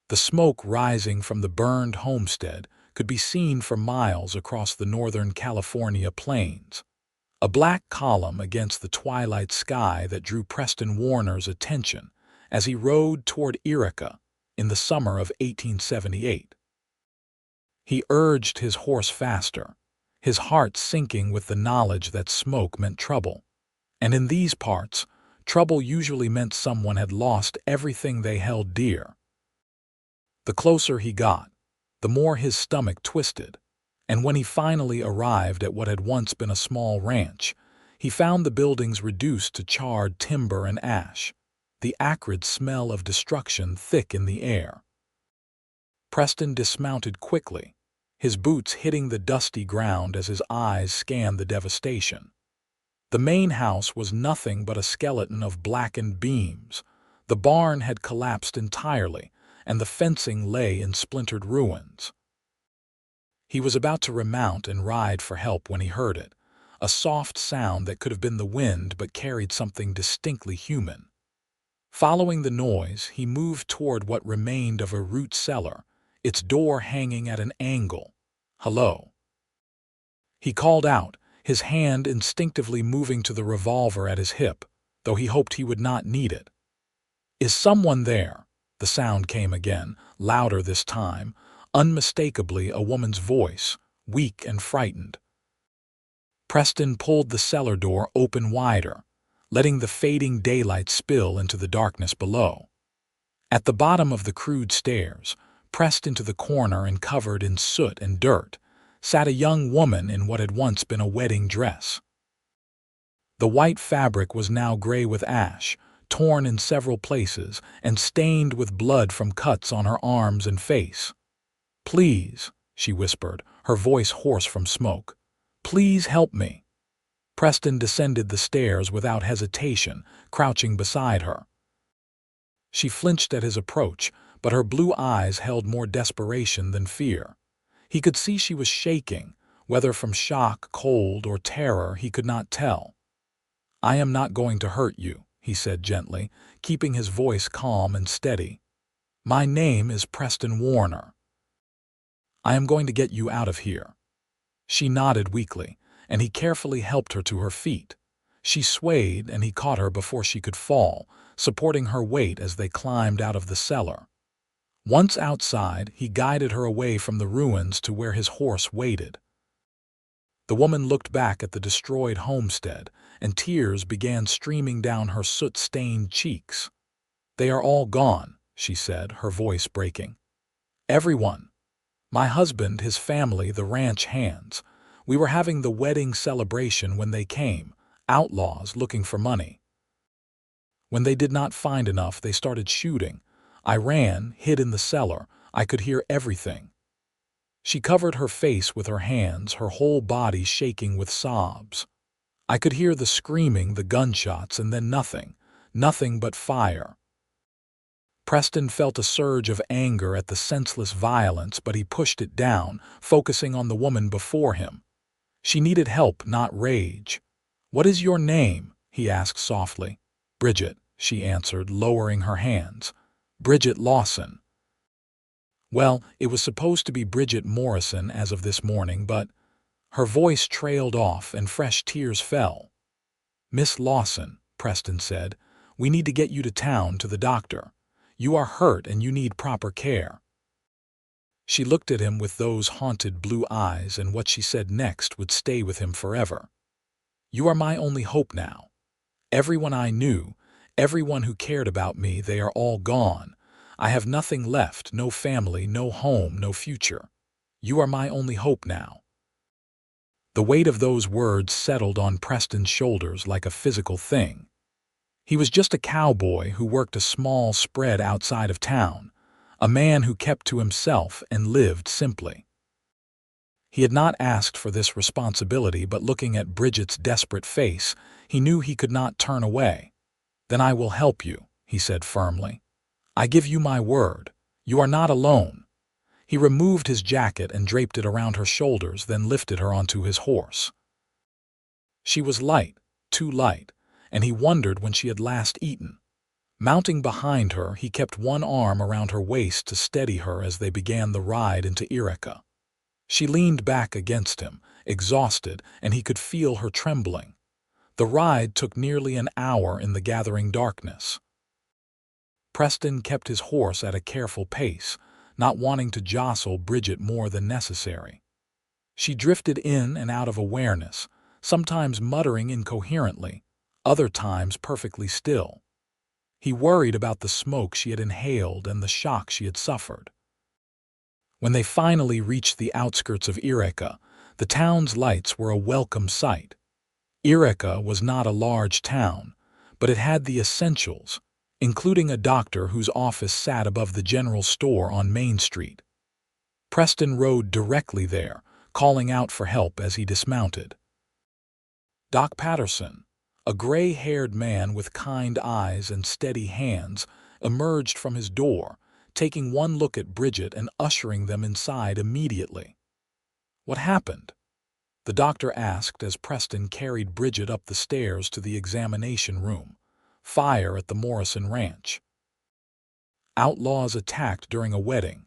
The smoke rising from the burned homestead could be seen for miles across the northern California plains, a black column against the twilight sky that drew Preston Warner's attention as he rode toward Eureka in the summer of 1878. He urged his horse faster, his heart sinking with the knowledge that smoke meant trouble. And in these parts, trouble usually meant someone had lost everything they held dear. The closer he got, the more his stomach twisted, and when he finally arrived at what had once been a small ranch, he found the buildings reduced to charred timber and ash, the acrid smell of destruction thick in the air. Preston dismounted quickly, his boots hitting the dusty ground as his eyes scanned the devastation. The main house was nothing but a skeleton of blackened beams. The barn had collapsed entirely, and the fencing lay in splintered ruins. He was about to remount and ride for help when he heard it, a soft sound that could have been the wind but carried something distinctly human. Following the noise, he moved toward what remained of a root cellar, its door hanging at an angle. "Hello." He called out, his hand instinctively moving to the revolver at his hip, though he hoped he would not need it. "Is someone there?" The sound came again, louder this time, unmistakably a woman's voice, weak and frightened. Preston pulled the cellar door open wider, letting the fading daylight spill into the darkness below. At the bottom of the crude stairs, pressed into the corner and covered in soot and dirt, sat a young woman in what had once been a wedding dress. The white fabric was now gray with ash, torn in several places and stained with blood from cuts on her arms and face. "Please," she whispered, her voice hoarse from smoke. "Please help me." Preston descended the stairs without hesitation, crouching beside her. She flinched at his approach, but her blue eyes held more desperation than fear. He could see she was shaking, whether from shock, cold, or terror he could not tell. "I am not going to hurt you," he said gently, keeping his voice calm and steady. "My name is Preston Warner. I am going to get you out of here." She nodded weakly, and he carefully helped her to her feet. She swayed, and he caught her before she could fall, supporting her weight as they climbed out of the cellar. Once outside, he guided her away from the ruins to where his horse waited. The woman looked back at the destroyed homestead, and tears began streaming down her soot-stained cheeks. "They are all gone," she said, her voice breaking. "Everyone. My husband, his family, the ranch hands. We were having the wedding celebration when they came, outlaws looking for money. When they did not find enough, they started shooting. I ran, hid in the cellar. I could hear everything." She covered her face with her hands, her whole body shaking with sobs. "I could hear the screaming, the gunshots, and then nothing but fire." Preston felt a surge of anger at the senseless violence, but he pushed it down, focusing on the woman before him. She needed help, not rage. "What is your name?" he asked softly. "Bridget," she answered, lowering her hands. "Bridget Lawson." Well, it was supposed to be Bridget Morrison as of this morning, but her voice trailed off and fresh tears fell. "Miss Lawson," Preston said, "we need to get you to town, to the doctor. You are hurt and you need proper care." She looked at him with those haunted blue eyes, and what she said next would stay with him forever. "You are my only hope now. Everyone I knew, everyone who cared about me, they are all gone. I have nothing left, no family, no home, no future. You are my only hope now." The weight of those words settled on Preston's shoulders like a physical thing. He was just a cowboy who worked a small spread outside of town, a man who kept to himself and lived simply. He had not asked for this responsibility, but looking at Bridget's desperate face, he knew he could not turn away. "Then I will help you," he said firmly. "I give you my word. You are not alone." He removed his jacket and draped it around her shoulders, then lifted her onto his horse. She was light, too light, and he wondered when she had last eaten. Mounting behind her, he kept one arm around her waist to steady her as they began the ride into Eureka. She leaned back against him, exhausted, and he could feel her trembling. The ride took nearly an hour in the gathering darkness. Preston kept his horse at a careful pace, not wanting to jostle Bridget more than necessary. She drifted in and out of awareness, sometimes muttering incoherently, other times perfectly still. He worried about the smoke she had inhaled and the shock she had suffered. When they finally reached the outskirts of Eureka, the town's lights were a welcome sight. Eureka was not a large town, but it had the essentials, including a doctor whose office sat above the general store on Main Street. Preston rode directly there, calling out for help as he dismounted. Doc Patterson, a gray-haired man with kind eyes and steady hands, emerged from his door, taking one look at Bridget and ushering them inside immediately. "What happened?" the doctor asked as Preston carried Bridget up the stairs to the examination room. "Fire at the Morrison Ranch. Outlaws attacked during a wedding.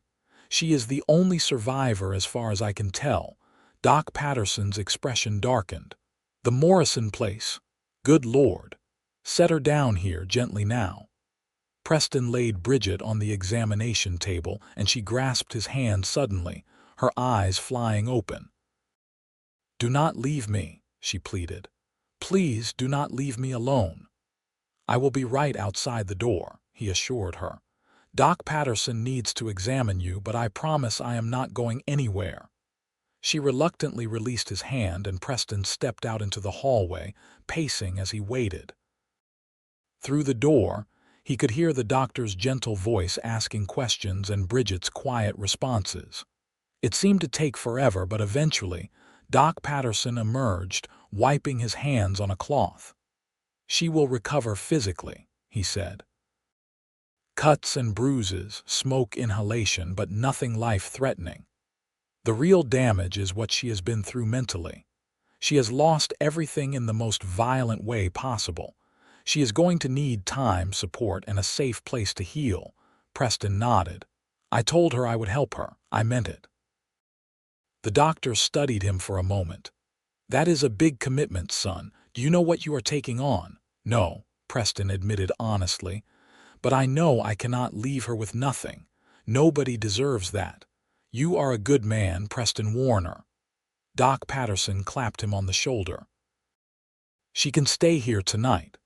She is the only survivor as far as I can tell." Doc Patterson's expression darkened. "The Morrison place. Good Lord. Set her down here gently now." Preston laid Bridget on the examination table, and she grasped his hand suddenly, her eyes flying open. "Do not leave me," she pleaded. "Please do not leave me alone." "I will be right outside the door," he assured her. "Doc Patterson needs to examine you, but I promise I am not going anywhere." She reluctantly released his hand, and Preston stepped out into the hallway, pacing as he waited. Through the door, he could hear the doctor's gentle voice asking questions and Bridget's quiet responses. It seemed to take forever, but eventually, Doc Patterson emerged, wiping his hands on a cloth. "She will recover physically," he said. "Cuts and bruises, smoke inhalation, but nothing life-threatening. The real damage is what she has been through mentally. She has lost everything in the most violent way possible. She is going to need time, support, and a safe place to heal." Preston nodded. "I told her I would help her. I meant it." The doctor studied him for a moment. "That is a big commitment, son. Do you know what you are taking on?" "No," Preston admitted honestly. "But I know I cannot leave her with nothing. Nobody deserves that. You are a good man, Preston Warner." Doc Patterson clapped him on the shoulder. "She can stay here tonight.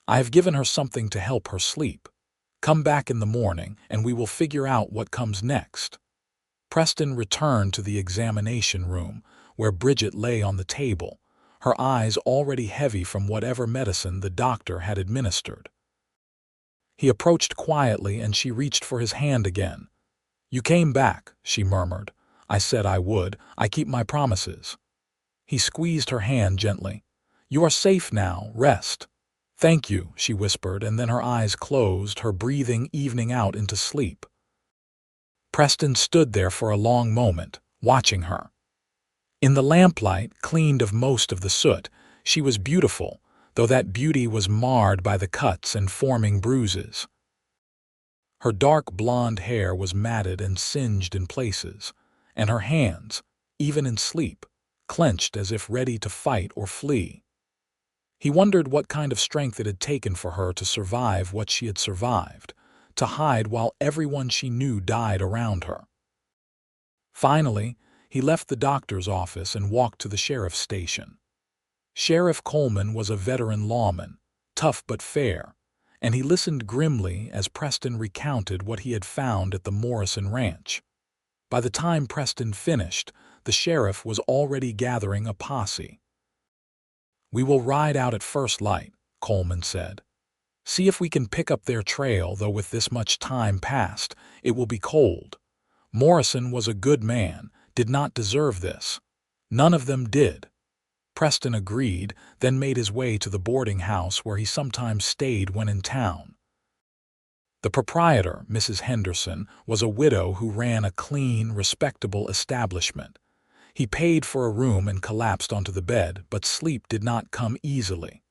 I have given her something to help her sleep. Come back in the morning, and we will figure out what comes next." Preston returned to the examination room, where Bridget lay on the table, her eyes already heavy from whatever medicine the doctor had administered. He approached quietly, and she reached for his hand again. "You came back," she murmured. "I said I would. I keep my promises." He squeezed her hand gently. "You are safe now. Rest." "Thank you," she whispered, and then her eyes closed, her breathing evening out into sleep. Preston stood there for a long moment, watching her. In the lamplight, cleaned of most of the soot, she was beautiful, though that beauty was marred by the cuts and forming bruises. Her dark blonde hair was matted and singed in places, and her hands, even in sleep, clenched as if ready to fight or flee. He wondered what kind of strength it had taken for her to survive what she had survived, to hide while everyone she knew died around her. Finally, he left the doctor's office and walked to the sheriff's station. Sheriff Coleman was a veteran lawman, tough but fair, and he listened grimly as Preston recounted what he had found at the Morrison Ranch. By the time Preston finished, the sheriff was already gathering a posse. "We will ride out at first light," Coleman said. "See if we can pick up their trail, though with this much time passed, it will be cold. Morrison was a good man, did not deserve this. None of them did." Preston agreed, then made his way to the boarding house where he sometimes stayed when in town. The proprietor, Mrs. Henderson, was a widow who ran a clean, respectable establishment. He paid for a room and collapsed onto the bed, but sleep did not come easily.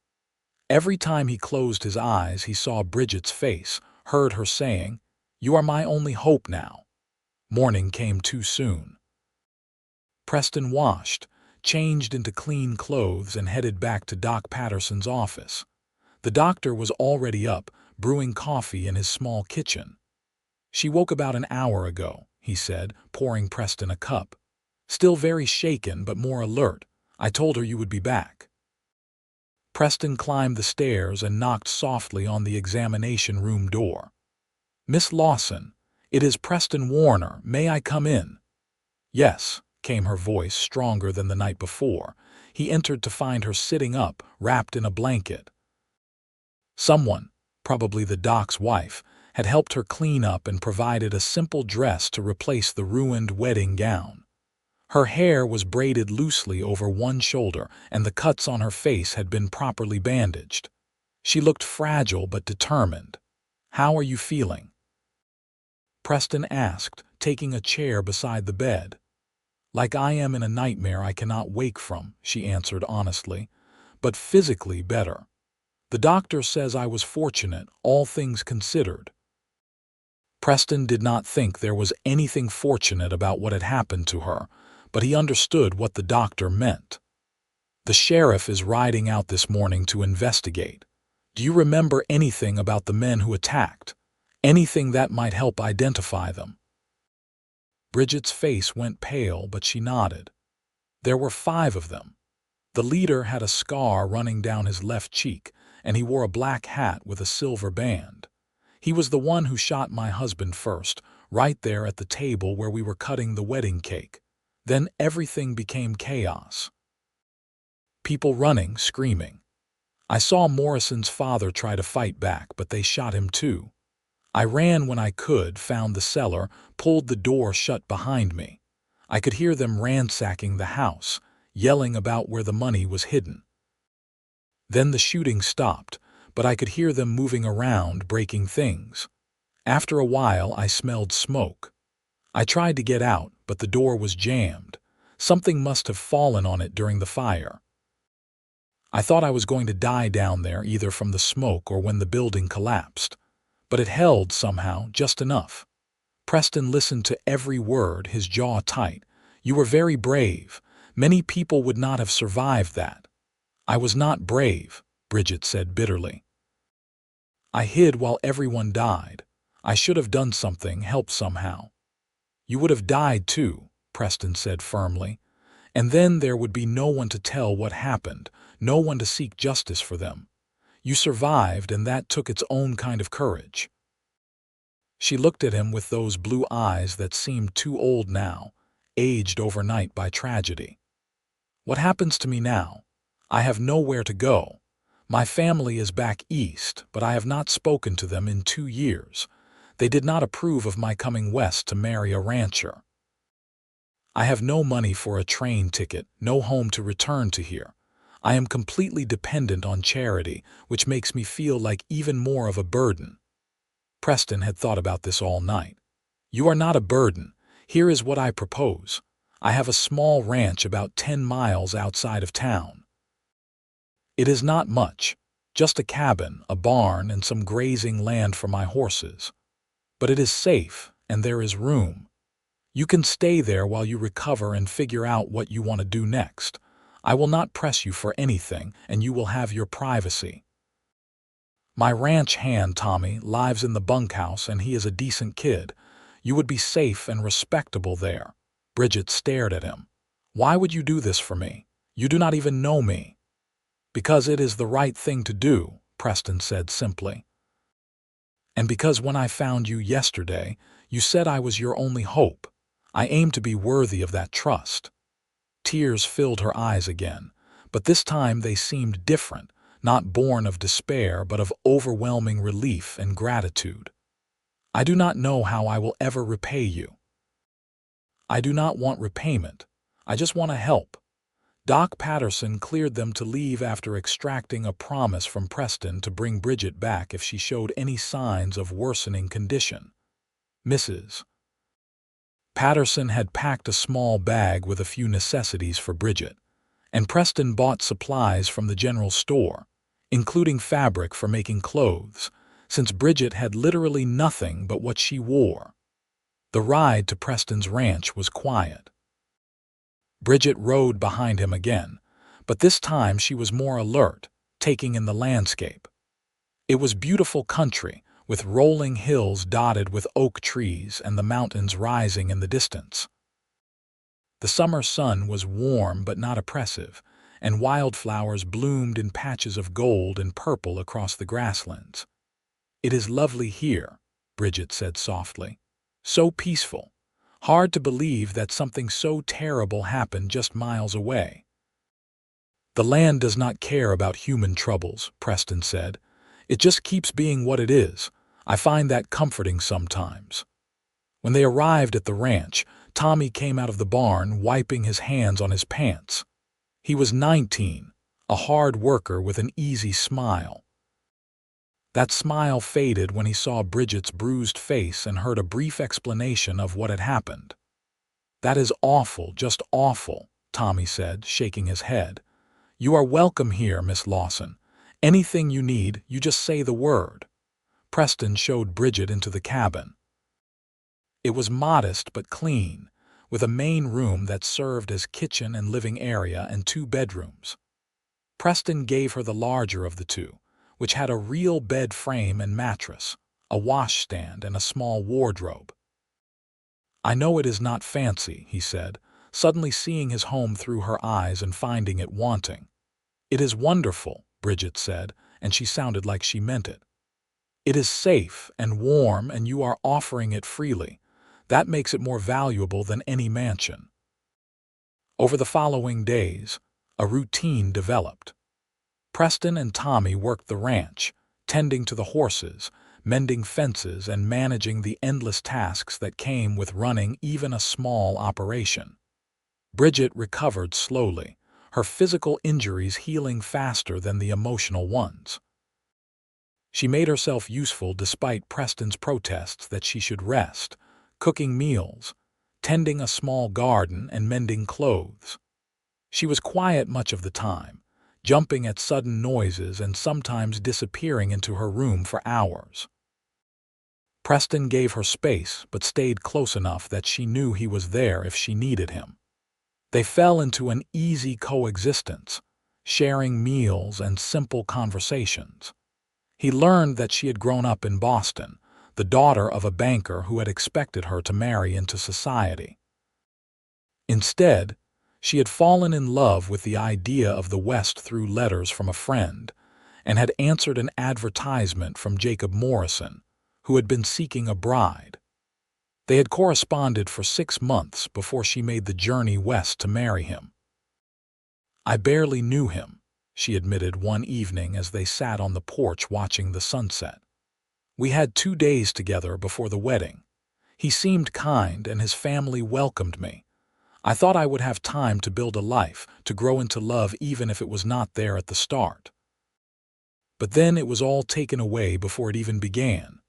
Every time he closed his eyes, he saw Bridget's face, heard her saying, "You are my only hope now." Morning came too soon. Preston washed, changed into clean clothes, and headed back to Doc Patterson's office. The doctor was already up, brewing coffee in his small kitchen. "She woke about an hour ago," he said, pouring Preston a cup. "Still very shaken, but more alert. I told her you would be back." Preston climbed the stairs and knocked softly on the examination room door. "Miss Lawson, it is Preston Warner. May I come in?" "Yes," came her voice, stronger than the night before. He entered to find her sitting up, wrapped in a blanket. Someone, probably the doc's wife, had helped her clean up and provided a simple dress to replace the ruined wedding gown. Her hair was braided loosely over one shoulder, and the cuts on her face had been properly bandaged. She looked fragile but determined. "How are you feeling?" Preston asked, taking a chair beside the bed. "Like I am in a nightmare I cannot wake from," she answered honestly, "but physically better. The doctor says I was fortunate, all things considered." Preston did not think there was anything fortunate about what had happened to her, but he understood what the doctor meant. "The sheriff is riding out this morning to investigate. Do you remember anything about the men who attacked? Anything that might help identify them?" Bridget's face went pale, but she nodded. "There were 5 of them. The leader had a scar running down his left cheek, and he wore a black hat with a silver band. He was the one who shot my husband first, right there at the table where we were cutting the wedding cake. Then everything became chaos. People running, screaming. I saw Morrison's father try to fight back, but they shot him too. I ran when I could, found the cellar, pulled the door shut behind me. I could hear them ransacking the house, yelling about where the money was hidden. Then the shooting stopped, but I could hear them moving around, breaking things. After a while, I smelled smoke. I tried to get out, but the door was jammed. Something must have fallen on it during the fire. I thought I was going to die down there, either from the smoke or when the building collapsed. But it held somehow, just enough." Preston listened to every word, his jaw tight. "You were very brave. Many people would not have survived that." "I was not brave," Bridget said bitterly. "I hid while everyone died. I should have done something, helped somehow." "You would have died too," Preston said firmly. "And then there would be no one to tell what happened, no one to seek justice for them. You survived, and that took its own kind of courage." She looked at him with those blue eyes that seemed too old now, aged overnight by tragedy. "What happens to me now? I have nowhere to go. My family is back east, but I have not spoken to them in 2 years. They did not approve of my coming west to marry a rancher. I have no money for a train ticket, no home to return to here. I am completely dependent on charity, which makes me feel like even more of a burden." Preston had thought about this all night. "You are not a burden. Here is what I propose. I have a small ranch about 10 miles outside of town. It is not much, just a cabin, a barn, and some grazing land for my horses. But it is safe, and there is room. You can stay there while you recover and figure out what you want to do next. I will not press you for anything, and you will have your privacy. My ranch hand, Tommy, lives in the bunkhouse, and he is a decent kid. You would be safe and respectable there." Bridget stared at him. "Why would you do this for me? You do not even know me." "Because it is the right thing to do," Preston said simply. "And because when I found you yesterday, you said I was your only hope. I aim to be worthy of that trust." Tears filled her eyes again, but this time they seemed different, not born of despair but of overwhelming relief and gratitude. "I do not know how I will ever repay you." "I do not want repayment. I just want to help." Doc Patterson cleared them to leave after extracting a promise from Preston to bring Bridget back if she showed any signs of worsening condition. Mrs. Patterson had packed a small bag with a few necessities for Bridget, and Preston bought supplies from the general store. including fabric for making clothes, since Bridget had literally nothing but what she wore. The ride to Preston's ranch was quiet. Bridget rode behind him again, but this time she was more alert, taking in the landscape. It was beautiful country, with rolling hills dotted with oak trees and the mountains rising in the distance. The summer sun was warm but not oppressive, and wildflowers bloomed in patches of gold and purple across the grasslands. "It is lovely here," Bridget said softly. "So peaceful. Hard to believe that something so terrible happened just miles away." "The land does not care about human troubles," Preston said. "It just keeps being what it is. I find that comforting sometimes." When they arrived at the ranch, Tommy came out of the barn, wiping his hands on his pants. He was 19, a hard worker with an easy smile. That smile faded when he saw Bridget's bruised face and heard a brief explanation of what had happened. "That is awful, just awful," Tommy said, shaking his head. "You are welcome here, Miss Lawson. Anything you need, you just say the word." Preston showed Bridget into the cabin. It was modest but clean, with a main room that served as kitchen and living area and 2 bedrooms. Preston gave her the larger of the 2, which had a real bed frame and mattress, a washstand, and a small wardrobe. "I know it is not fancy," he said, suddenly seeing his home through her eyes and finding it wanting. "It is wonderful," Bridget said, and she sounded like she meant it. "It is safe and warm, and you are offering it freely. That makes it more valuable than any mansion." Over the following days, a routine developed. Preston and Tommy worked the ranch, tending to the horses, mending fences, and managing the endless tasks that came with running even a small operation. Bridget recovered slowly, her physical injuries healing faster than the emotional ones. She made herself useful despite Preston's protests that she should rest, cooking meals, tending a small garden, and mending clothes. She was quiet much of the time, jumping at sudden noises and sometimes disappearing into her room for hours. Preston gave her space but stayed close enough that she knew he was there if she needed him. They fell into an easy coexistence, sharing meals and simple conversations. He learned that she had grown up in Boston, the daughter of a banker who had expected her to marry into society. Instead, she had fallen in love with the idea of the West through letters from a friend, and had answered an advertisement from Jacob Morrison, who had been seeking a bride. They had corresponded for 6 months before she made the journey west to marry him. "I barely knew him," she admitted one evening as they sat on the porch watching the sunset. "We had 2 days together before the wedding. He seemed kind and his family welcomed me. I thought I would have time to build a life, to grow into love even if it was not there at the start. But then it was all taken away before it even began."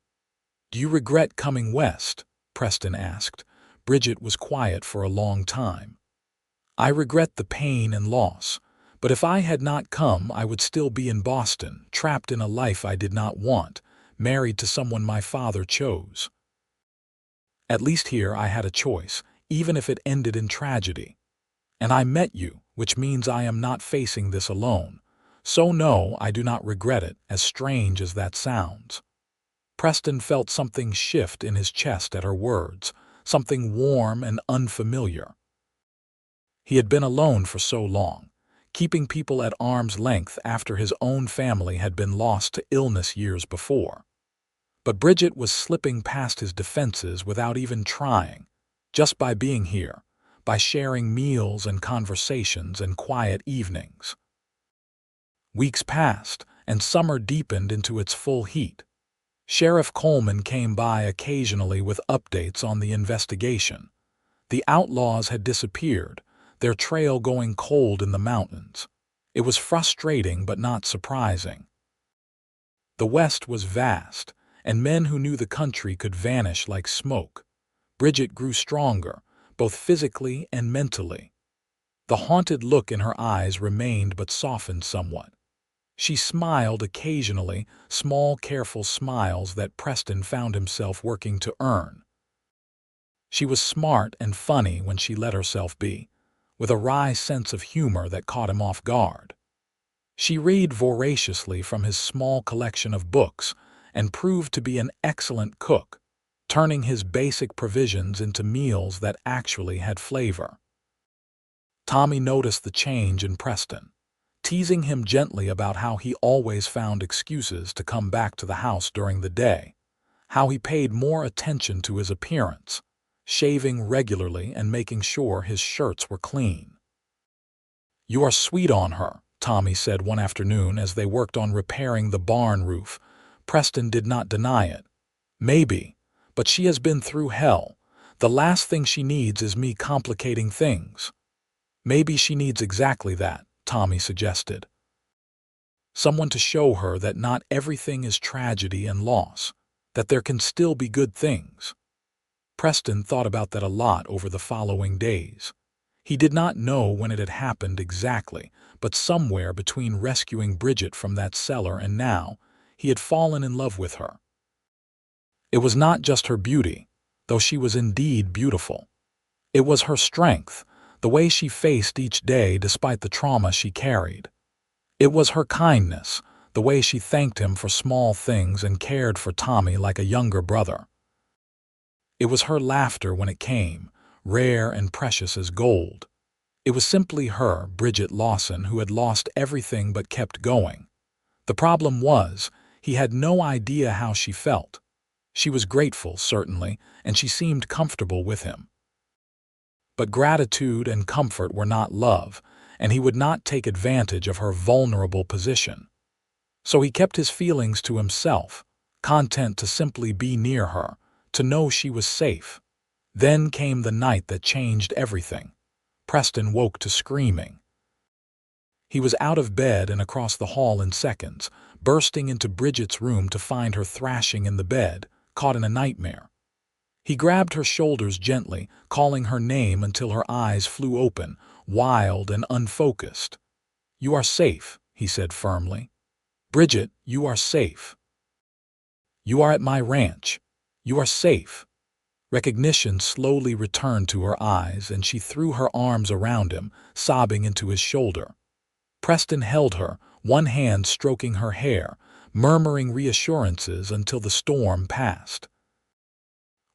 "Do you regret coming west?" Preston asked. Bridget was quiet for a long time. "I regret the pain and loss, but if I had not come, I would still be in Boston, trapped in a life I did not want, married to someone my father chose. At least here I had a choice, even if it ended in tragedy. And I met you, which means I am not facing this alone. So no, I do not regret it, as strange as that sounds." Preston felt something shift in his chest at her words, something warm and unfamiliar. He had been alone for so long, keeping people at arm's length after his own family had been lost to illness years before. But Bridget was slipping past his defenses without even trying, just by being here, by sharing meals and conversations and quiet evenings. Weeks passed, and summer deepened into its full heat. Sheriff Coleman came by occasionally with updates on the investigation. The outlaws had disappeared, their trail going cold in the mountains. It was frustrating but not surprising. The West was vast, and men who knew the country could vanish like smoke. Bridget grew stronger, both physically and mentally. The haunted look in her eyes remained but softened somewhat. She smiled occasionally, small, careful smiles that Preston found himself working to earn. She was smart and funny when she let herself be, with a wry sense of humor that caught him off guard. She read voraciously from his small collection of books and proved to be an excellent cook, turning his basic provisions into meals that actually had flavor. Tommy noticed the change in Preston, teasing him gently about how he always found excuses to come back to the house during the day, how he paid more attention to his appearance, shaving regularly and making sure his shirts were clean. "You are sweet on her," Tommy said one afternoon as they worked on repairing the barn roof. Preston did not deny it. "Maybe, but she has been through hell. The last thing she needs is me complicating things." "Maybe she needs exactly that," Tommy suggested. "Someone to show her that not everything is tragedy and loss, that there can still be good things." Preston thought about that a lot over the following days. He did not know when it had happened exactly, but somewhere between rescuing Bridget from that cellar and now, he had fallen in love with her. It was not just her beauty, though she was indeed beautiful. It was her strength, the way she faced each day despite the trauma she carried. It was her kindness, the way she thanked him for small things and cared for Tommy like a younger brother. It was her laughter when it came, rare and precious as gold. It was simply her, Bridget Lawson, who had lost everything but kept going. The problem was, he had no idea how she felt. She was grateful, certainly, and she seemed comfortable with him. But gratitude and comfort were not love, and he would not take advantage of her vulnerable position. So he kept his feelings to himself, content to simply be near her, to know she was safe. Then came the night that changed everything. Preston woke to screaming. He was out of bed and across the hall in seconds, bursting into Bridget's room to find her thrashing in the bed, caught in a nightmare. He grabbed her shoulders gently, calling her name until her eyes flew open, wild and unfocused. "You are safe," he said firmly. "Bridget, you are safe. You are at my ranch. You are safe." Recognition slowly returned to her eyes, and she threw her arms around him, sobbing into his shoulder. Preston held her, one hand stroking her hair, murmuring reassurances until the storm passed.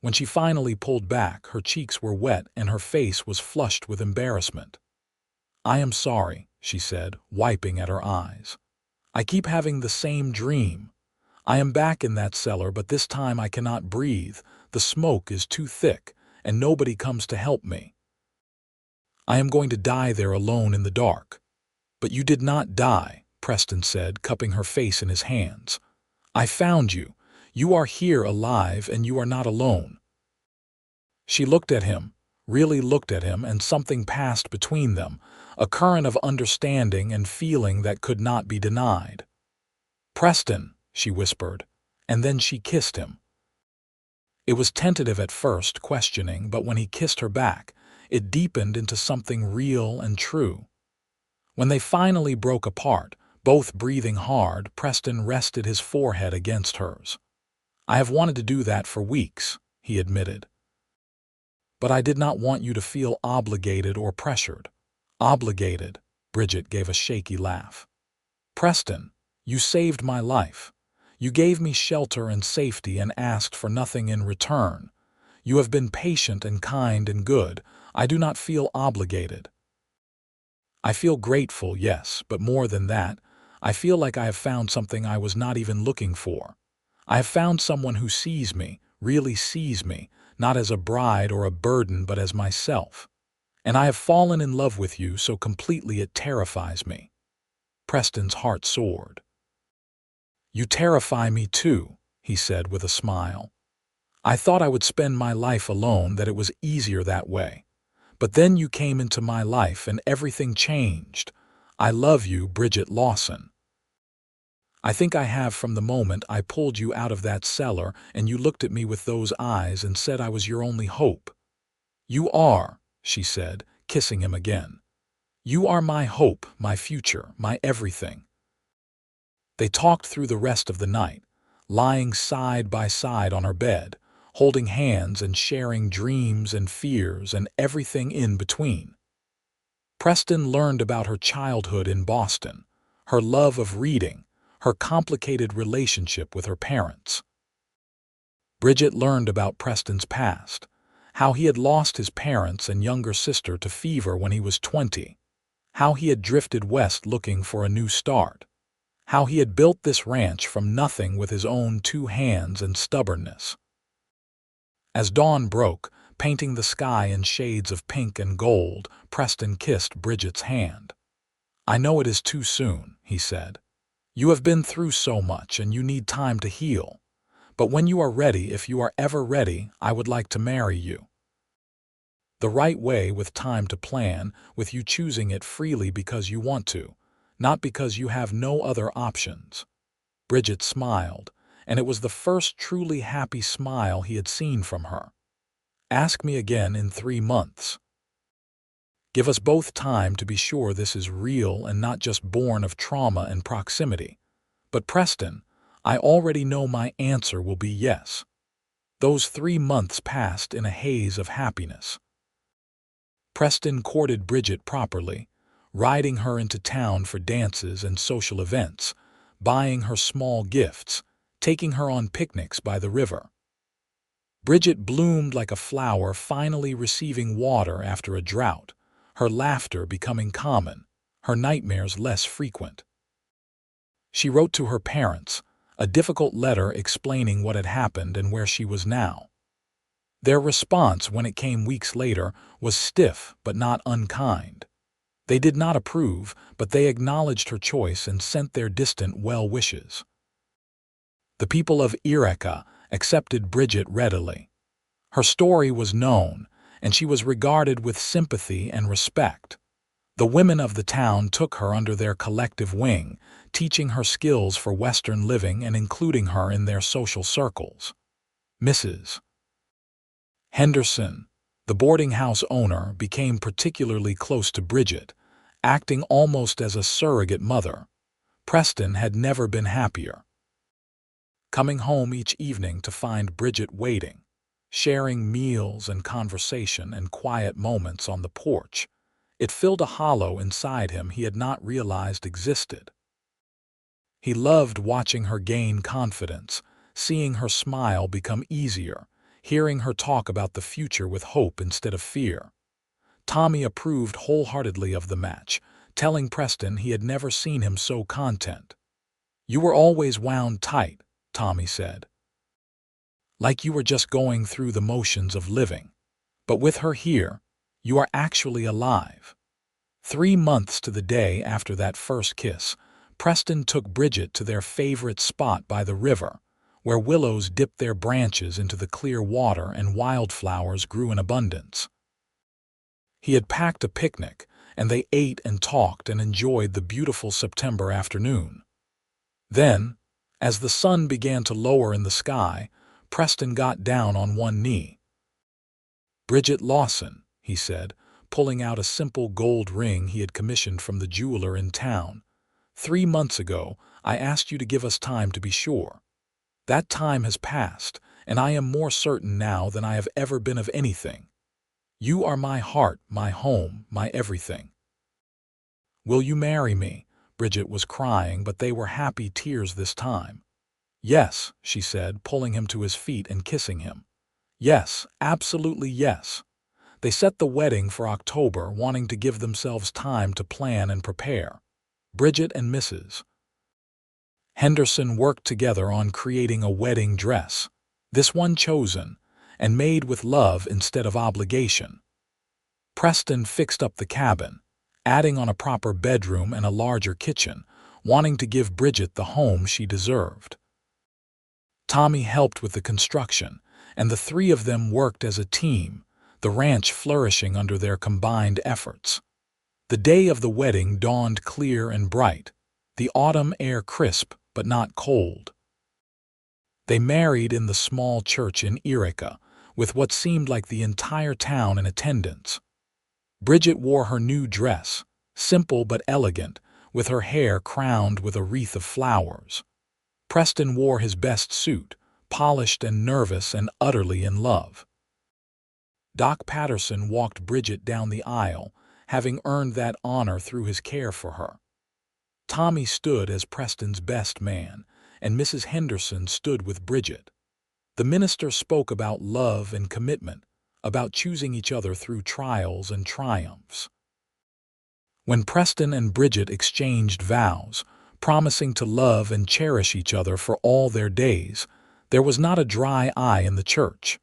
When she finally pulled back, her cheeks were wet and her face was flushed with embarrassment. "I am sorry," she said, wiping at her eyes. "I keep having the same dream. I am back in that cellar, but this time I cannot breathe. The smoke is too thick, and nobody comes to help me. I am going to die there alone in the dark." "But you did not die," Preston said, cupping her face in his hands. "I found you. You are here alive, and you are not alone." She looked at him, really looked at him, and something passed between them, a current of understanding and feeling that could not be denied. "Preston," she whispered, and then she kissed him. It was tentative at first, questioning, but when he kissed her back, it deepened into something real and true. When they finally broke apart, both breathing hard, Preston rested his forehead against hers. "I have wanted to do that for weeks," he admitted. "But I did not want you to feel obligated or pressured." "Obligated?" Bridget gave a shaky laugh. "Preston, you saved my life. You gave me shelter and safety and asked for nothing in return. You have been patient and kind and good. I do not feel obligated. I feel grateful, yes, but more than that, I feel like I have found something I was not even looking for. I have found someone who sees me, really sees me, not as a bride or a burden but as myself. And I have fallen in love with you so completely it terrifies me." Preston's heart soared. "You terrify me too," he said with a smile. "I thought I would spend my life alone, that it was easier that way. But then you came into my life and everything changed. I love you, Bridget Lawson. I think I have from the moment I pulled you out of that cellar and you looked at me with those eyes and said I was your only hope." "You are," she said, kissing him again. "You are my hope, my future, my everything." They talked through the rest of the night, lying side by side on her bed, holding hands and sharing dreams and fears and everything in between. Preston learned about her childhood in Boston, her love of reading, her complicated relationship with her parents. Bridget learned about Preston's past, how he had lost his parents and younger sister to fever when he was 20, how he had drifted west looking for a new start, how he had built this ranch from nothing with his own 2 hands and stubbornness. As dawn broke, painting the sky in shades of pink and gold, Preston kissed Bridget's hand. "I know it is too soon," he said. "You have been through so much and you need time to heal. But when you are ready, if you are ever ready, I would like to marry you. The right way, with time to plan, with you choosing it freely because you want to, not because you have no other options." Bridget smiled, and it was the first truly happy smile he had seen from her. "Ask me again in 3 months. Give us both time to be sure this is real and not just born of trauma and proximity. But Preston, I already know my answer will be yes." Those 3 months passed in a haze of happiness. Preston courted Bridget properly, riding her into town for dances and social events, buying her small gifts, taking her on picnics by the river. Bridget bloomed like a flower finally receiving water after a drought, her laughter becoming common, her nightmares less frequent. She wrote to her parents, a difficult letter explaining what had happened and where she was now. Their response, when it came weeks later, was stiff but not unkind. They did not approve, but they acknowledged her choice and sent their distant well wishes. The people of Eureka accepted Bridget readily. Her story was known, and she was regarded with sympathy and respect. The women of the town took her under their collective wing, teaching her skills for Western living and including her in their social circles. Mrs. Henderson, the boarding house owner, became particularly close to Bridget, acting almost as a surrogate mother. Preston had never been happier. Coming home each evening to find Bridget waiting, sharing meals and conversation and quiet moments on the porch, it filled a hollow inside him he had not realized existed. He loved watching her gain confidence, seeing her smile become easier, hearing her talk about the future with hope instead of fear. Tommy approved wholeheartedly of the match, telling Preston he had never seen him so content. "You were always wound tight," Tommy said. "Like you were just going through the motions of living. But with her here, you are actually alive." 3 months to the day after that first kiss, Preston took Bridget to their favorite spot by the river, where willows dipped their branches into the clear water and wildflowers grew in abundance. He had packed a picnic, and they ate and talked and enjoyed the beautiful September afternoon. Then, as the sun began to lower in the sky, Preston got down on one knee. "Bridget Lawson," he said, pulling out a simple gold ring he had commissioned from the jeweler in town. "3 months ago, I asked you to give us time to be sure. That time has passed, and I am more certain now than I have ever been of anything. You are my heart, my home, my everything. Will you marry me?" Bridget was crying, but they were happy tears this time. "Yes," she said, pulling him to his feet and kissing him. "Yes, absolutely yes." They set the wedding for October, wanting to give themselves time to plan and prepare. Bridget and Mrs. Henderson worked together on creating a wedding dress, this one chosen, and made with love instead of obligation. Preston fixed up the cabin, adding on a proper bedroom and a larger kitchen, wanting to give Bridget the home she deserved. Tommy helped with the construction, and the 3 of them worked as a team, the ranch flourishing under their combined efforts. The day of the wedding dawned clear and bright, the autumn air crisp but not cold. They married in the small church in Eureka, with what seemed like the entire town in attendance. Bridget wore her new dress, simple but elegant, with her hair crowned with a wreath of flowers. Preston wore his best suit, polished and nervous and utterly in love. Doc Patterson walked Bridget down the aisle, having earned that honor through his care for her. Tommy stood as Preston's best man, and Mrs. Henderson stood with Bridget. The minister spoke about love and commitment, about choosing each other through trials and triumphs. When Preston and Bridget exchanged vows, promising to love and cherish each other for all their days, there was not a dry eye in the church.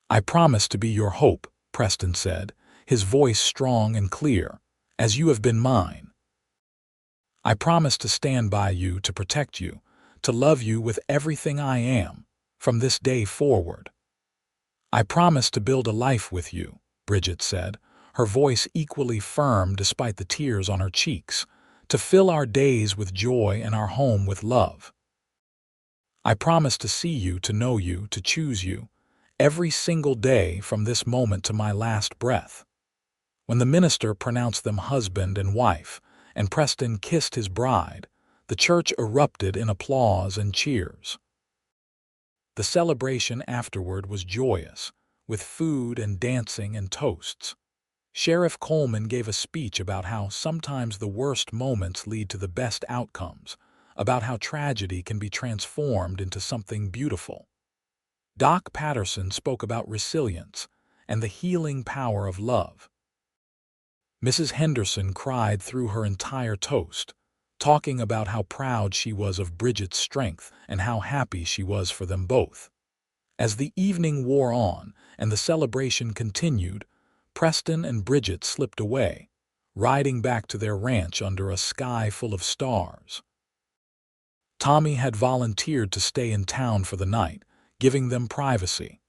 "I promise to be your hope," Preston said, his voice strong and clear, "as you have been mine. I promise to stand by you, to protect you, to love you with everything I am, from this day forward." "I promise to build a life with you," Bridget said, her voice equally firm despite the tears on her cheeks, "to fill our days with joy and our home with love. I promise to see you, to know you, to choose you, every single day from this moment to my last breath." When the minister pronounced them husband and wife, and Preston kissed his bride, the church erupted in applause and cheers. The celebration afterward was joyous, with food and dancing and toasts. Sheriff Coleman gave a speech about how sometimes the worst moments lead to the best outcomes, about how tragedy can be transformed into something beautiful. Doc Patterson spoke about resilience and the healing power of love. Mrs. Henderson cried through her entire toast, talking about how proud she was of Bridget's strength and how happy she was for them both. As the evening wore on and the celebration continued, Preston and Bridget slipped away, riding back to their ranch under a sky full of stars. Tommy had volunteered to stay in town for the night, giving them privacy.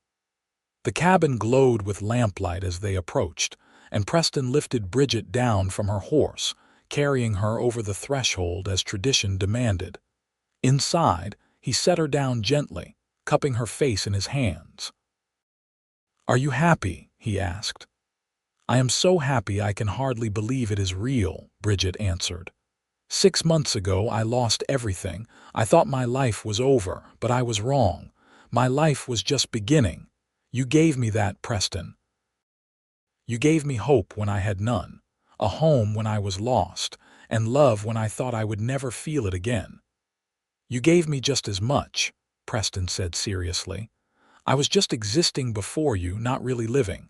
The cabin glowed with lamplight as they approached, and Preston lifted Bridget down from her horse, carrying her over the threshold as tradition demanded. Inside, he set her down gently, cupping her face in his hands. "Are you happy?" he asked. "I am so happy I can hardly believe it is real," Bridget answered. "6 months ago I lost everything. I thought my life was over, but I was wrong. My life was just beginning. You gave me that, Preston. You gave me hope when I had none, a home when I was lost, and love when I thought I would never feel it again. You gave me just as much," Preston said seriously. "I was just existing before you, not really living.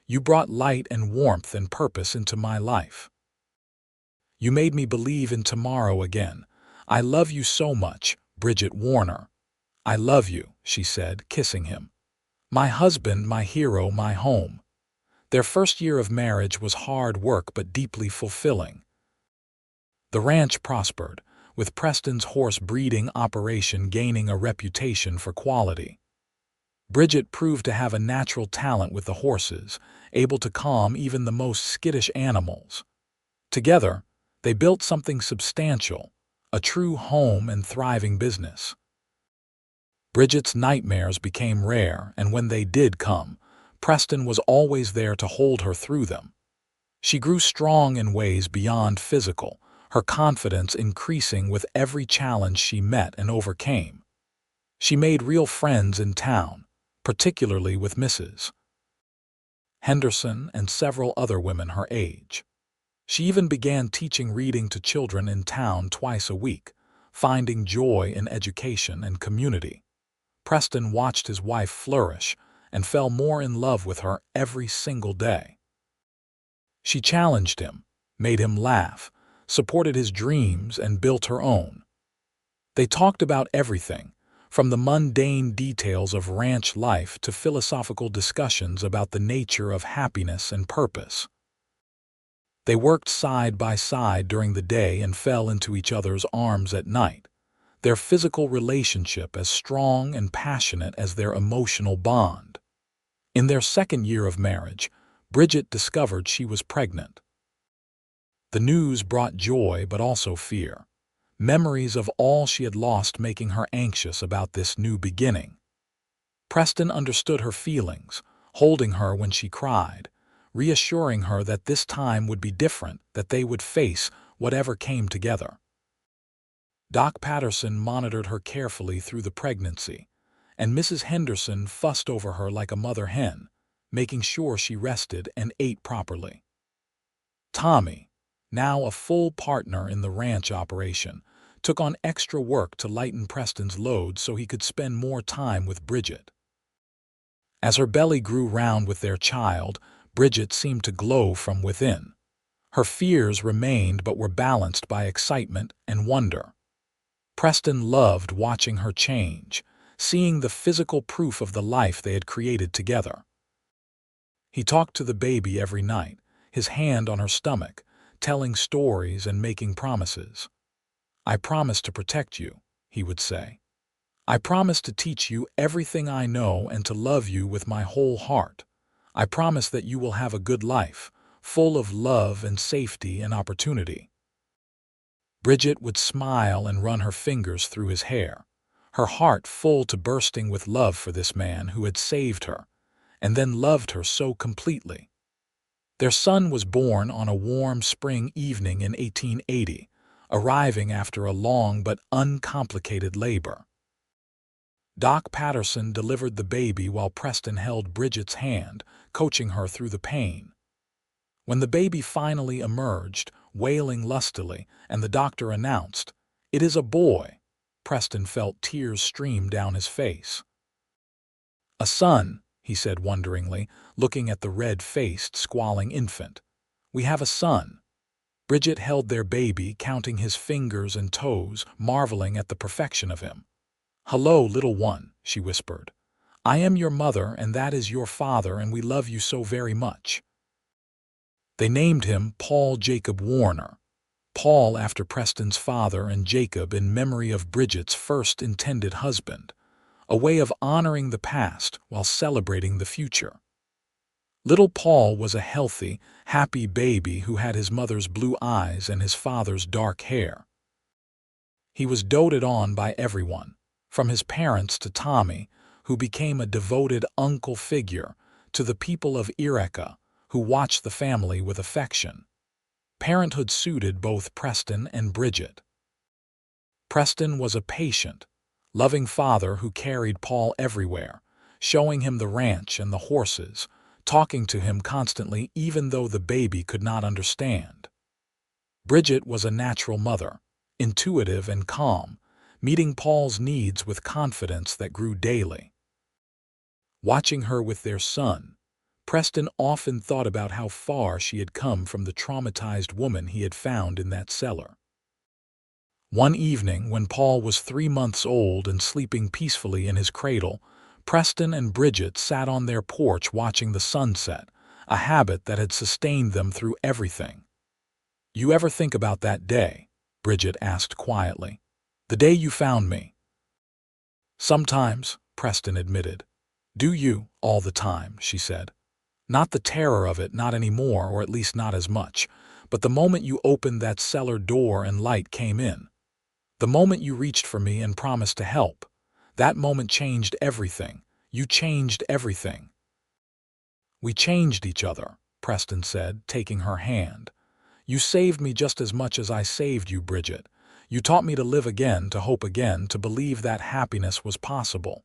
You brought light and warmth and purpose into my life. You made me believe in tomorrow again. I love you so much, Bridget Warner." "I love you," she said, kissing him. "My husband, my hero, my home." Their first year of marriage was hard work but deeply fulfilling. The ranch prospered, with Preston's horse breeding operation gaining a reputation for quality. Bridget proved to have a natural talent with the horses, able to calm even the most skittish animals. Together, they built something substantial, a true home and thriving business. Bridget's nightmares became rare, and when they did come, Preston was always there to hold her through them. She grew strong in ways beyond physical, her confidence increasing with every challenge she met and overcame. She made real friends in town, particularly with Mrs. Henderson and several other women her age. She even began teaching reading to children in town twice a week, finding joy in education and community. Preston watched his wife flourish and fell more in love with her every single day. She challenged him, made him laugh, supported his dreams, and built her own. They talked about everything, from the mundane details of ranch life to philosophical discussions about the nature of happiness and purpose. They worked side by side during the day and fell into each other's arms at night, their physical relationship as strong and passionate as their emotional bond. In their second year of marriage, Bridget discovered she was pregnant. The news brought joy but also fear, memories of all she had lost making her anxious about this new beginning. Preston understood her feelings, holding her when she cried, reassuring her that this time would be different, that they would face whatever came together. Doc Patterson monitored her carefully through the pregnancy, and Mrs. Henderson fussed over her like a mother hen, making sure she rested and ate properly. Tommy, now a full partner in the ranch operation, took on extra work to lighten Preston's load so he could spend more time with Bridget. As her belly grew round with their child, Bridget seemed to glow from within. Her fears remained but were balanced by excitement and wonder. Preston loved watching her change, seeing the physical proof of the life they had created together. He talked to the baby every night, his hand on her stomach, telling stories and making promises. "I promise to protect you," he would say. "I promise to teach you everything I know and to love you with my whole heart. I promise that you will have a good life, full of love and safety and opportunity." Bridget would smile and run her fingers through his hair, her heart full to bursting with love for this man who had saved her, and then loved her so completely. Their son was born on a warm spring evening in 1880, arriving after a long but uncomplicated labor. Doc Patterson delivered the baby while Preston held Bridget's hand, coaching her through the pain. When the baby finally emerged, wailing lustily, and the doctor announced, "It is a boy," Preston felt tears stream down his face. "A son," he said wonderingly, looking at the red-faced, squalling infant. "We have a son." Bridget held their baby, counting his fingers and toes, marveling at the perfection of him. "Hello, little one," she whispered. "I am your mother, and that is your father, and we love you so very much." They named him Paul Jacob Warner, Paul after Preston's father and Jacob in memory of Bridget's first intended husband, a way of honoring the past while celebrating the future. Little Paul was a healthy, happy baby who had his mother's blue eyes and his father's dark hair. He was doted on by everyone, from his parents to Tommy, who became a devoted uncle figure, to the people of Eureka, who watched the family with affection. Parenthood suited both Preston and Bridget. Preston was a patient, loving father who carried Paul everywhere, showing him the ranch and the horses, talking to him constantly even though the baby could not understand. Bridget was a natural mother, intuitive and calm, meeting Paul's needs with confidence that grew daily. Watching her with their son, Preston often thought about how far she had come from the traumatized woman he had found in that cellar. One evening, when Paul was 3 months old and sleeping peacefully in his cradle, Preston and Bridget sat on their porch watching the sunset, a habit that had sustained them through everything. "You ever think about that day?" Bridget asked quietly. "The day you found me?" "Sometimes," Preston admitted. "Do you?" "All the time," she said. "Not the terror of it, not anymore, or at least not as much, but the moment you opened that cellar door and light came in. The moment you reached for me and promised to help. That moment changed everything. You changed everything." "We changed each other," Preston said, taking her hand. "You saved me just as much as I saved you, Bridget. You taught me to live again, to hope again, to believe that happiness was possible.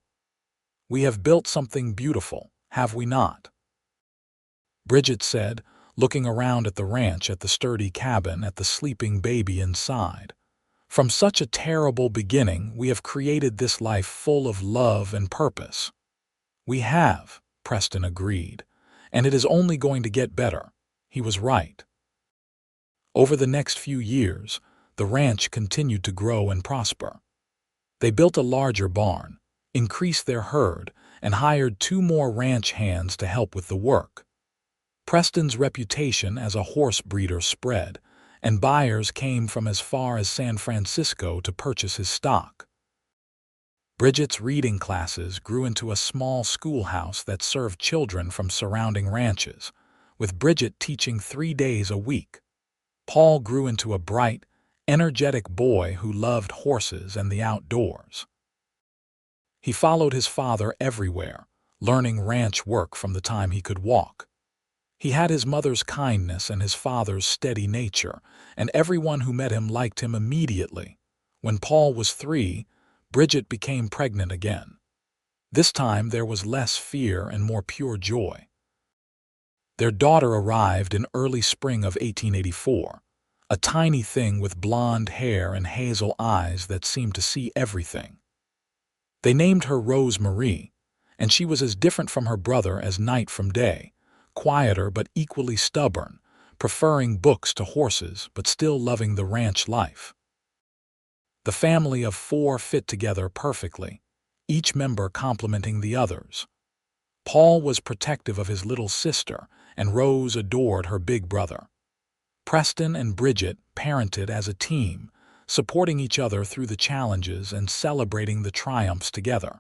We have built something beautiful, have we not?" Bridget said, looking around at the ranch, at the sturdy cabin, at the sleeping baby inside. "From such a terrible beginning, we have created this life full of love and purpose." "We have," Preston agreed, "and it is only going to get better." He was right. Over the next few years, the ranch continued to grow and prosper. They built a larger barn, increased their herd, and hired 2 more ranch hands to help with the work. Preston's reputation as a horse breeder spread, and buyers came from as far as San Francisco to purchase his stock. Bridget's reading classes grew into a small schoolhouse that served children from surrounding ranches, with Bridget teaching 3 days a week. Paul grew into a bright, energetic boy who loved horses and the outdoors. He followed his father everywhere, learning ranch work from the time he could walk. He had his mother's kindness and his father's steady nature, and everyone who met him liked him immediately. When Paul was 3, Bridget became pregnant again. This time there was less fear and more pure joy. Their daughter arrived in early spring of 1884, a tiny thing with blonde hair and hazel eyes that seemed to see everything. They named her Rose Marie, and she was as different from her brother as night from day, quieter but equally stubborn, preferring books to horses but still loving the ranch life. The family of 4 fit together perfectly, each member complementing the others. Paul was protective of his little sister, and Rose adored her big brother. Preston and Bridget parented as a team, supporting each other through the challenges and celebrating the triumphs together.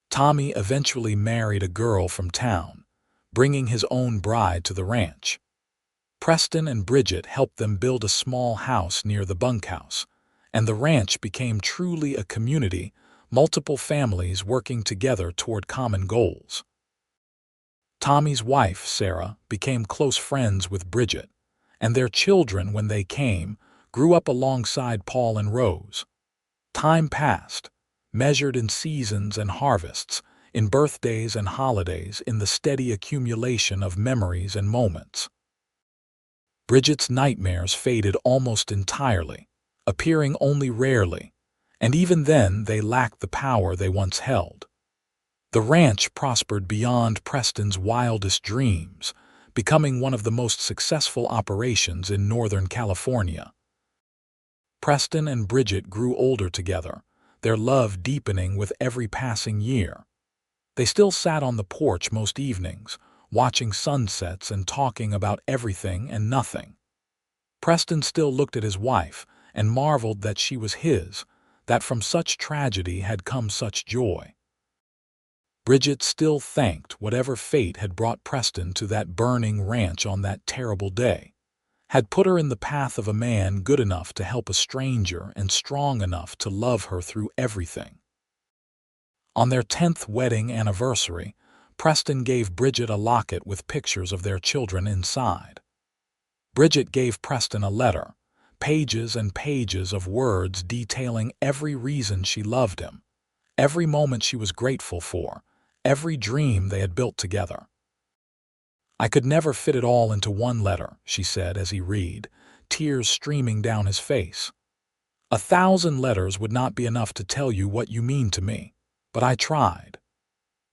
Tommy eventually married a girl from town, bringing his own bride to the ranch. Preston and Bridget helped them build a small house near the bunkhouse, and the ranch became truly a community, multiple families working together toward common goals. Tommy's wife, Sarah, became close friends with Bridget, and their children, when they came, grew up alongside Paul and Rose. Time passed, measured in seasons and harvests, in birthdays and holidays, in the steady accumulation of memories and moments. Bridget's nightmares faded almost entirely, appearing only rarely, and even then they lacked the power they once held. The ranch prospered beyond Preston's wildest dreams, becoming one of the most successful operations in Northern California. Preston and Bridget grew older together, their love deepening with every passing year. They still sat on the porch most evenings, watching sunsets and talking about everything and nothing. Preston still looked at his wife and marveled that she was his, that from such tragedy had come such joy. Bridget still thanked whatever fate had brought Preston to that burning ranch on that terrible day, had put her in the path of a man good enough to help a stranger and strong enough to love her through everything. On their 10th wedding anniversary, Preston gave Bridget a locket with pictures of their children inside. Bridget gave Preston a letter, pages and pages of words detailing every reason she loved him, every moment she was grateful for, every dream they had built together. "I could never fit it all into one letter," she said as he read, tears streaming down his face. "1,000 letters would not be enough to tell you what you mean to me, but I tried."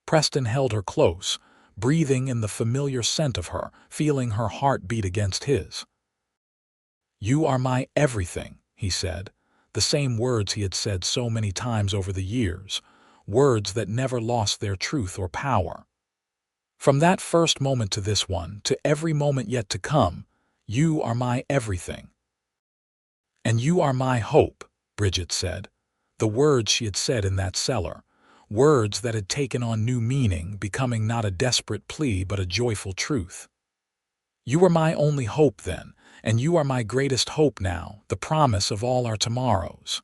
Preston held her close, breathing in the familiar scent of her, feeling her heart beat against his. "You are my everything," he said, the same words he had said so many times over the years, words that never lost their truth or power. From that first moment to this one, to every moment yet to come, you are my everything. "And you are my hope," Bridget said, the words she had said in that cellar, words that had taken on new meaning, becoming not a desperate plea but a joyful truth. "You were my only hope then, and you are my greatest hope now, the promise of all our tomorrows."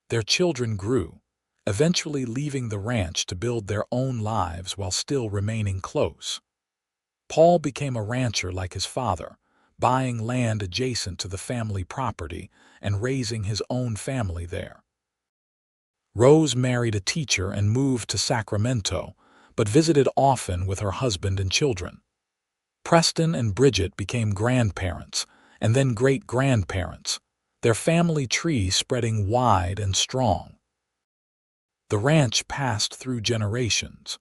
Their children grew, eventually leaving the ranch to build their own lives while still remaining close. Paul became a rancher like his father, buying land adjacent to the family property and raising his own family there. Rose married a teacher and moved to Sacramento, but visited often with her husband and children. Preston and Bridget became grandparents, and then great-grandparents, their family tree spreading wide and strong. The ranch passed through generations,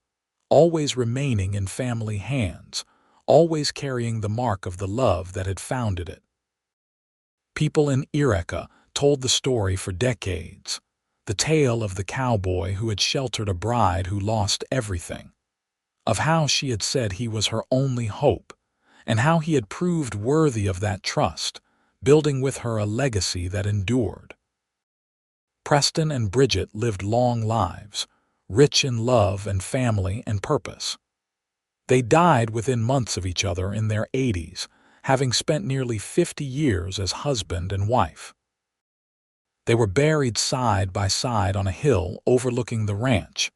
always remaining in family hands, always carrying the mark of the love that had founded it. People in Eureka told the story for decades, the tale of the cowboy who had sheltered a bride who lost everything, of how she had said he was her only hope, and how he had proved worthy of that trust, building with her a legacy that endured. Preston and Bridget lived long lives, rich in love and family and purpose. They died within months of each other in their 80s, having spent nearly 50 years as husband and wife. They were buried side by side on a hill overlooking the ranch,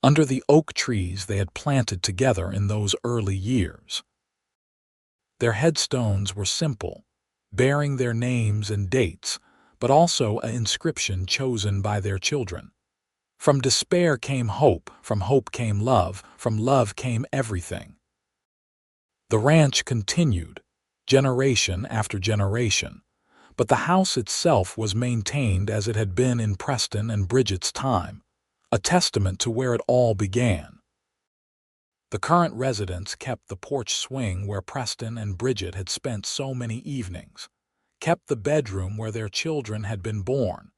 under the oak trees they had planted together in those early years. Their headstones were simple, bearing their names and dates, but also an inscription chosen by their children. From despair came hope, from hope came love, from love came everything. The ranch continued, generation after generation, but the house itself was maintained as it had been in Preston and Bridget's time, a testament to where it all began. The current residents kept the porch swing where Preston and Bridget had spent so many evenings, kept the bedroom where their children had been born,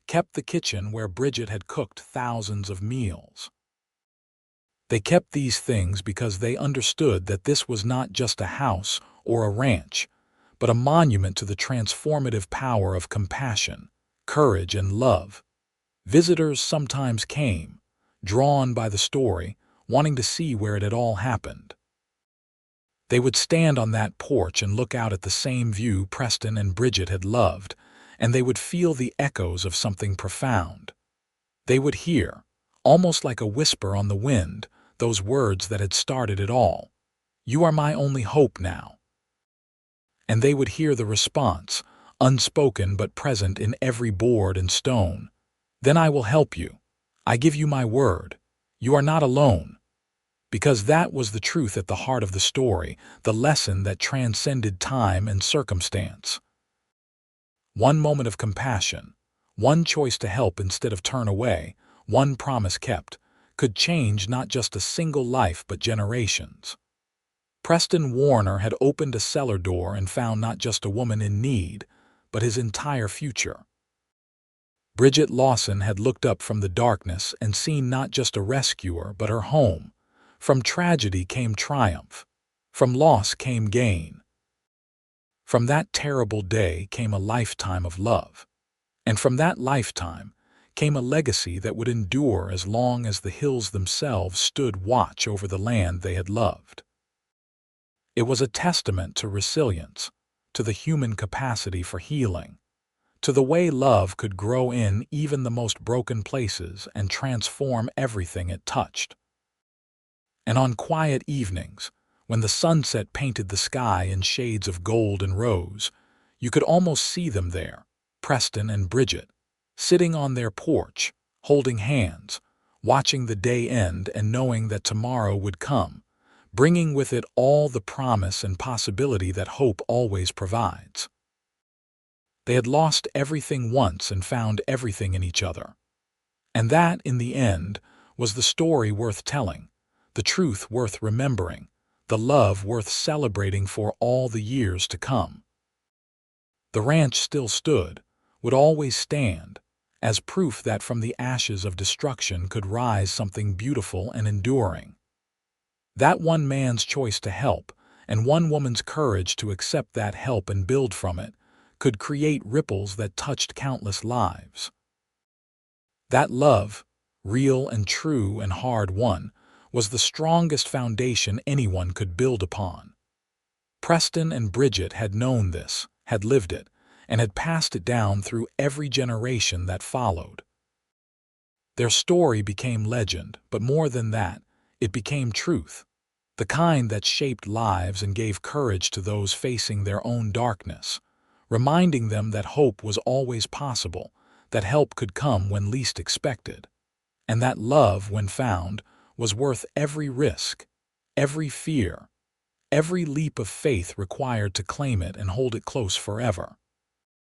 kept the kitchen where Bridget had cooked thousands of meals. They kept these things because they understood that this was not just a house or a ranch, but a monument to the transformative power of compassion, courage, and love. Visitors sometimes came, drawn by the story, wanting to see where it had all happened. They would stand on that porch and look out at the same view Preston and Bridget had loved, and they would feel the echoes of something profound. They would hear, almost like a whisper on the wind, those words that had started it all. "You are my only hope now." And they would hear the response, unspoken but present in every board and stone. "Then I will help you. I give you my word. You are not alone." Because that was the truth at the heart of the story, the lesson that transcended time and circumstance. One moment of compassion, one choice to help instead of turn away, one promise kept, could change not just a single life but generations. Preston Warner had opened a cellar door and found not just a woman in need, but his entire future. Bridget Lawson had looked up from the darkness and seen not just a rescuer but her home. From tragedy came triumph. From loss came gain. From that terrible day came a lifetime of love. And from that lifetime came a legacy that would endure as long as the hills themselves stood watch over the land they had loved. It was a testament to resilience, to the human capacity for healing, to the way love could grow in even the most broken places and transform everything it touched. And on quiet evenings, when the sunset painted the sky in shades of gold and rose, you could almost see them there, Preston and Bridget, sitting on their porch, holding hands, watching the day end and knowing that tomorrow would come, bringing with it all the promise and possibility that hope always provides. They had lost everything once and found everything in each other. And that, in the end, was the story worth telling, the truth worth remembering, the love worth celebrating for all the years to come. The ranch still stood, would always stand, as proof that from the ashes of destruction could rise something beautiful and enduring. That one man's choice to help, and one woman's courage to accept that help and build from it, could create ripples that touched countless lives. That love, real and true and hard-won, was the strongest foundation anyone could build upon. Preston and Bridget had known this, had lived it, and had passed it down through every generation that followed. Their story became legend, but more than that, it became truth, the kind that shaped lives and gave courage to those facing their own darkness, reminding them that hope was always possible, that help could come when least expected, and that love, when found, was worth every risk, every fear, every leap of faith required to claim it and hold it close forever.